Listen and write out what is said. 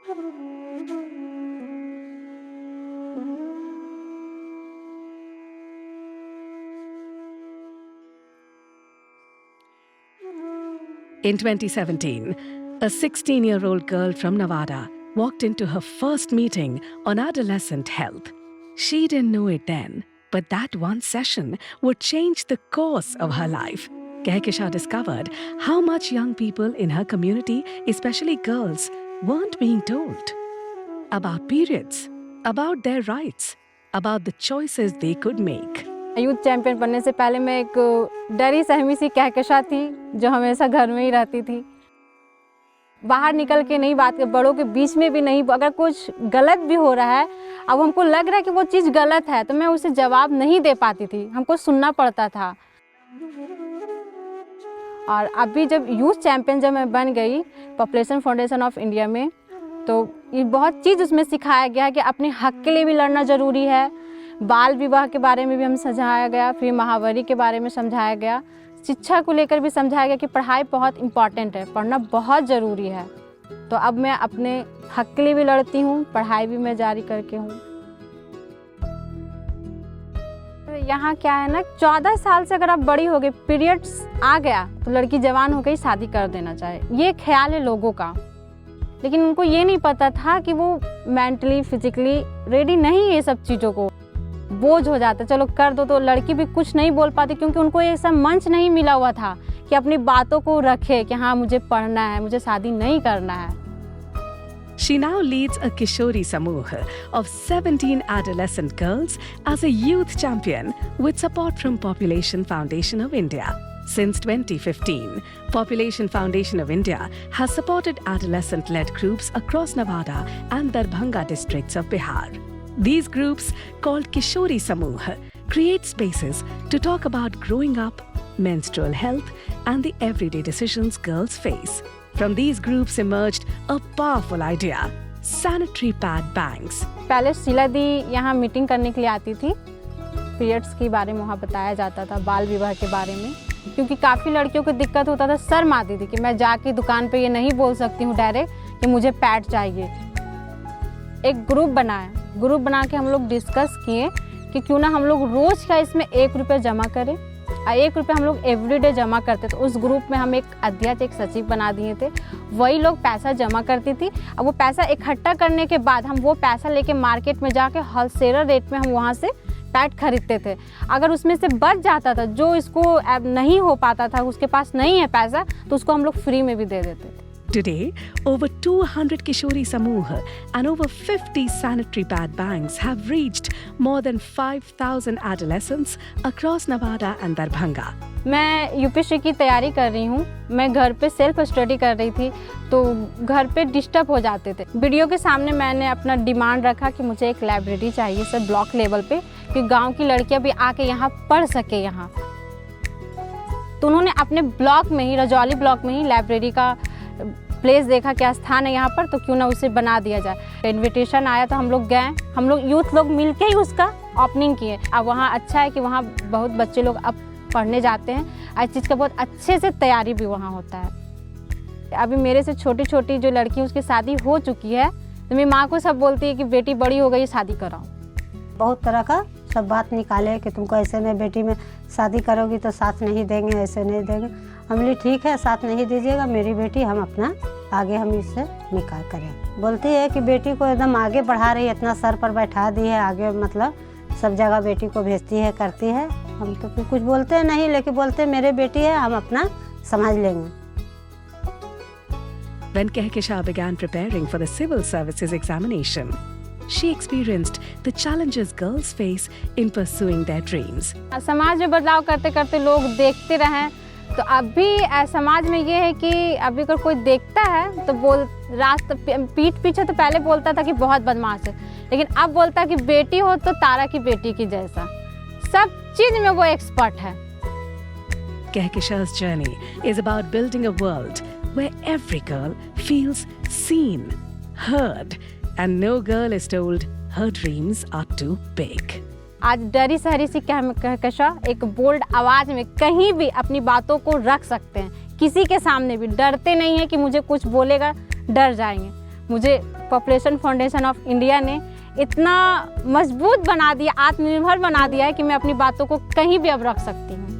In 2017, a 16-year-old girl from Nevada walked into her first meeting on adolescent health. She didn't know it then, but that one session would change the course of her life. Kehkesha discovered how much young people in her community, especially girls, weren't being told about periods, about their rights, about the choices they could make. Youth champion बनने से पहले मैं एक डरी सहमी सी कहकशा थी जो हमेशा घर में ही रहती थी। बाहर निकल के नहीं बात कर, बड़ों के बीच में भी नहीं, अगर कुछ गलत भी हो रहा है, अब हमको लग रहा है कि वो चीज़ गलत है तो मैं उसे जवाब नहीं दे पाती थी, हमको सुनना पड़ता था। और अभी जब यूथ चैंपियन जब मैं बन गई पॉपुलेशन फाउंडेशन ऑफ इंडिया में, तो ये बहुत चीज़ उसमें सिखाया गया कि अपने हक के लिए भी लड़ना ज़रूरी है। बाल विवाह के बारे में भी हमें समझाया गया, फिर महावारी के बारे में समझाया गया, शिक्षा को लेकर भी समझाया गया कि पढ़ाई बहुत इम्पॉर्टेंट है, पढ़ना बहुत ज़रूरी है। तो अब मैं अपने हक के लिए भी लड़ती हूँ, पढ़ाई भी मैं जारी करके हूँ। यहाँ क्या है ना, 14 साल से अगर आप बड़ी हो गई, पीरियड्स आ गया तो लड़की जवान हो गई, शादी कर देना चाहे, ये ख्याल है लोगों का। लेकिन उनको ये नहीं पता था कि वो मेंटली फिजिकली रेडी नहीं है ये सब चीज़ों को, बोझ हो जाता, चलो कर दो। तो लड़की भी कुछ नहीं बोल पाती क्योंकि उनको ये सब मंच नहीं मिला हुआ था कि अपनी बातों को रखे कि हाँ मुझे पढ़ना है, मुझे शादी नहीं करना है। She now leads a Kishori Samuh of 17 adolescent girls as a youth champion with support from Population Foundation of India. Since 2015, Population Foundation of India has supported adolescent-led groups across Nevada and Darbhanga districts of Bihar. These groups, called Kishori Samuh, create spaces to talk about growing up, menstrual health, and the everyday decisions girls face. From these groups emerged a powerful idea: sanitary pad banks. पहले शीला दी यहाँ meeting करने के लिए आती थी, periods के बारे में वहाँ बताया जाता था, बाल विवाह के बारे में, क्योंकि काफ़ी लड़कियों को दिक्कत होता था, शर्म आती थी कि मैं जाके दुकान पे ये नहीं बोल सकती हूँ डायरेक्ट कि मुझे पैड चाहिए। एक ग्रुप बनाया, ग्रुप बना के हम लोग डिस्कस किए कि क्यों ना हम लोग रोज़ का इसमें 1 रुपये जमा करें, और 1 रुपये हम लोग एवरीडे जमा करते। तो उस ग्रुप में हम एक अध्यक्ष, एक सचिव बना दिए थे, वही लोग पैसा जमा करती थी। अब वो पैसा इकट्ठा करने के बाद हम वो पैसा लेके मार्केट में जाके होलसेलर रेट में हम वहाँ से पैड खरीदते थे। अगर उसमें से बच जाता था, जो इसको नहीं हो पाता था, उसके पास नहीं है पैसा, तो उसको हम लोग फ्री में भी दे देते थे। Today, over 200 Kishori Samuh and over 50 sanitary pad banks have reached more than 5,000 adolescents across Nevada and Darbhanga. मैं यूपीएससी की तैयारी कर रही हूँ। मैं घर पे सेल्फ स्टडी कर रही थी, तो घर पे डिस्टर्ब हो जाते थे। वीडियो के सामने मैंने अपना डिमांड रखा कि मुझे एक लाइब्रेरी चाहिए सर, ब्लॉक लेवल पे, कि गांव की लड़कियां भी आके यहाँ पढ़ सके यहाँ। तो उन्होंने अपने ब्लॉक में ही, रजौली ब्लॉक में ही लाइब्रेरी का प्लेस देखा, क्या स्थान है यहाँ पर, तो क्यों ना उसे बना दिया जाए। इन्विटेशन आया तो हम लोग गए, हम लोग यूथ लोग मिलके ही उसका ओपनिंग किए। अब वहाँ अच्छा है कि वहाँ बहुत बच्चे लोग अब पढ़ने जाते हैं, इस चीज़ का बहुत अच्छे से तैयारी भी वहाँ होता है। अभी मेरे से छोटी छोटी जो लड़की उसकी शादी हो चुकी है, तो मेरी माँ को सब बोलती है कि बेटी बड़ी हो गई, शादी कराओ। बहुत तरह का सब बात निकाले कि तुमको ऐसे में बेटी में शादी करोगी तो साथ नहीं देंगे, ऐसे नहीं देंगे। हम बोले ठीक है, साथ नहीं दीजिएगा, मेरी बेटी, हम अपना आगे हम इससे निकाह करें। बोलती है कि बेटी को एकदम आगे बढ़ा रही है, इतना सर पर बैठा दी है, आगे मतलब सब जगह बेटी को भेजती है, करती है। हम तो फिर कुछ बोलते हैं नहीं, लेकिन बोलते मेरे बेटी है, हम अपना समझ लेंगे। When Kehkesha began preparing for the civil services examination, she experienced the challenges girls face in pursuing their dreams. समाज में बदलाव करते करते लोग देखते रहें, तो अभी समाज में ये है कि अभी अगर कोई देखता है तो पीठ पीछे तो पहले बोलता था कि बहुत बदमाश है, लेकिन अब बोलता है कि बेटी हो तो तारा की बेटी की जैसा, सब चीज में वो एक्सपर्ट है। Kehkesha's journey is about building a world where every girl feels seen, heard, and no girl is told her dreams are too big. आज डरी सहरी सी कहकशा एक बोल्ड आवाज में कहीं भी अपनी बातों को रख सकते हैं, किसी के सामने भी डरते नहीं है कि मुझे कुछ बोलेगा, डर जाएंगे। मुझे पॉपुलेशन फाउंडेशन ऑफ इंडिया ने इतना मजबूत बना दिया, आत्मनिर्भर बना दिया है कि मैं अपनी बातों को कहीं भी अब रख सकती हूँ।